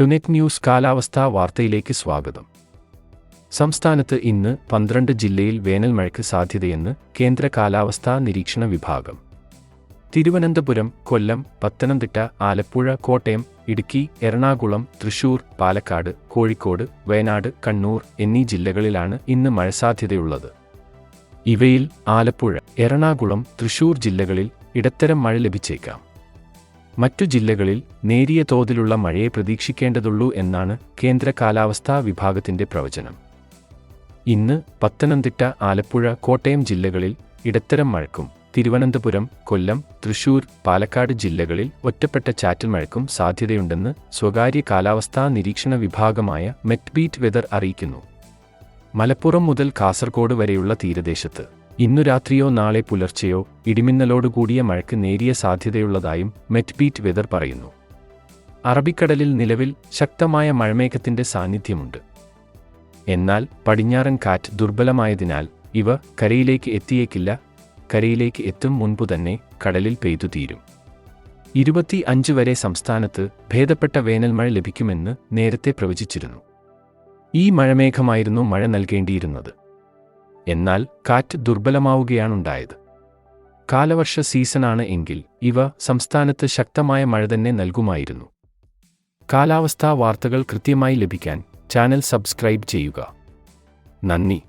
ടുനെറ്റ് news കാലാവസ്ഥാ വാർത്തയിലേക്ക് സ്വാഗതം. സംസ്ഥാനത്ത് ഇന്ന് 12 ജില്ലയിൽ വേനൽ മഴയ്ക്ക് സാധ്യതയെന്ന് കേന്ദ്ര കാലാവസ്ഥാ നിരീക്ഷണ വിഭാഗം. തിരുവനന്തപുരം, കൊല്ലം, പത്തനംതിട്ട, ആലപ്പുഴ, കോട്ടയം, ഇടുക്കി, എറണാകുളം, തൃശൂർ, പാലക്കാട്, കോഴിക്കോട്, വയനാട്, കണ്ണൂർ എന്നീ ജില്ലകളിലാണ് ഇന്ന് മഴ സാധ്യതയുള്ളത്. ഇവയിൽ ആലപ്പുഴ, എറണാകുളം, തൃശൂർ ജില്ലകളിൽ ഇടത്തരം മഴ ലഭിച്ചേക്കാം. മറ്റു ജില്ലകളിൽ നേരിയ തോതിലുള്ള മഴയെ പ്രതീക്ഷിക്കേണ്ടതുള്ളൂ എന്നാണ് കേന്ദ്ര കാലാവസ്ഥാ വിഭാഗത്തിന്റെ പ്രവചനം. ഇന്ന് പത്തനംതിട്ട, ആലപ്പുഴ, കോട്ടയം ജില്ലകളിൽ ഇടത്തരം മഴയ്ക്കും തിരുവനന്തപുരം, കൊല്ലം, തൃശൂർ, പാലക്കാട് ജില്ലകളിൽ ഒറ്റപ്പെട്ട ചാറ്റൽ മഴയ്ക്കും സാധ്യതയുണ്ടെന്ന് സ്വകാര്യ കാലാവസ്ഥാ നിരീക്ഷണ വിഭാഗമായ മെറ്റ്ബീറ്റ് വെതർ അറിയിക്കുന്നു. മലപ്പുറം മുതൽ കാസർഗോഡ് വരെയുള്ള തീരദേശത്ത് ഇന്നു രാത്രിയോ നാളെ പുലർച്ചെയോ ഇടിമിന്നലോടുകൂടിയ മഴയ്ക്ക് നേരിയ സാധ്യതയുള്ളതായും മെറ്റ്ബീറ്റ് വെതർ പറയുന്നു. അറബിക്കടലിൽ നിലവിൽ ശക്തമായ മഴമേഘത്തിന്റെ സാന്നിധ്യമുണ്ട്. എന്നാൽ പടിഞ്ഞാറൻ കാറ്റ് ദുർബലമായതിനാൽ ഇവ കരയിലേക്ക് എത്തിയേക്കില്ല. കരയിലേക്ക് എത്തും മുൻപുതന്നെ കടലിൽ പെയ്തു തീരും. 25 വരെ സംസ്ഥാനത്ത് ഭേദപ്പെട്ട വേനൽമഴ ലഭിക്കുമെന്ന് നേരത്തെ പ്രവചിച്ചിരുന്നു. ഈ മഴമേഘമായിരുന്നു മഴ നൽകേണ്ടിയിരുന്നത്. എന്നാൽ കാറ്റ് ദുർബലമാവുകയാണുണ്ടായത്. കാലവർഷ സീസണാണ് എങ്കിൽ ഇവ സംസ്ഥാനത്ത് ശക്തമായ മഴ തന്നെ നൽകുമായിരുന്നു. കാലാവസ്ഥാ വാർത്തകൾ കൃത്യമായി ലഭിക്കാൻ ചാനൽ സബ്സ്ക്രൈബ് ചെയ്യുക. നന്ദി.